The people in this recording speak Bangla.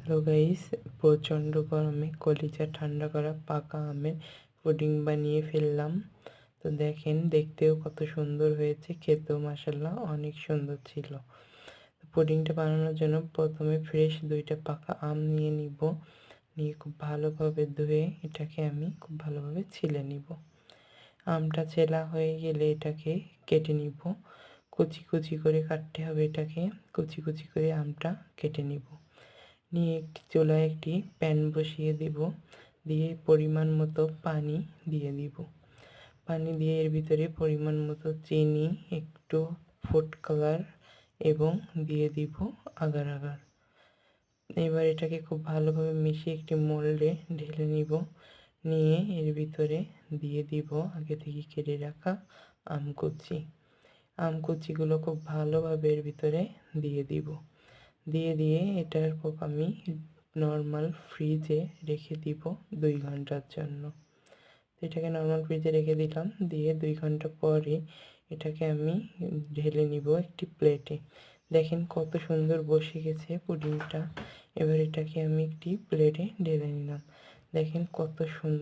হ্যালো গাইস, প্রচণ্ড গরমে কলিজা ঠান্ডা করা পাকা আমের পুডিং বানিয়ে ফেললাম। তো দেখেন, দেখতেও কত সুন্দর হয়েছে, খেতেও মাশাআল্লাহ অনেক সুন্দর ছিল। পুডিংটা বানানোর জন্য প্রথমে ফ্রেশ 2টা পাকা আম নিয়ে নিব। নিয়ে খুব ভালোভাবে ধুয়ে এটাকে আমি খুব ভালোভাবে ছিলে নিব। আমটা ছেলা হয়ে গেলে এটাকে কেটে নিব। কুচি কুচি করে কাটতে হবে এটাকে। কুচি কুচি করে আমটা কেটে নিব। নিয়ে একটি চুলায় একটি প্যান বসিয়ে দিব। দিয়ে পরিমাণ মতো পানি দিয়ে দিব। পানি দিয়ে এর ভিতরে পরিমাণ মতো চিনি, একটু ফুড কালার এবং দিয়ে দিব আগার আগার। এবার এটাকে খুব ভালোভাবে মিশিয়ে একটি মোল্ডে ঢেলে নিব। নিয়ে এর ভিতরে দিয়ে দিব আগে থেকে কেটে রাখা আম কুচি। আম কুচিগুলো খুব ভালোভাবে এর ভিতরে দিয়ে দিব। দিয়ে এটার আমি নর্মাল ফ্রিজে রেখে দিব 2 ঘন্টার জন্য। এটাকে নর্মাল ফ্রিজে রেখে দিলাম। দিয়ে 2 ঘন্টা পরে এটাকে আমি ঢেলে নিব একটি প্লেটে। দেখেন কত সুন্দর বসে গেছে পুডিংটা। এবার এটাকে আমি একটি প্লেটে ঢেলে নিলাম। দেখেন কত সুন্দর।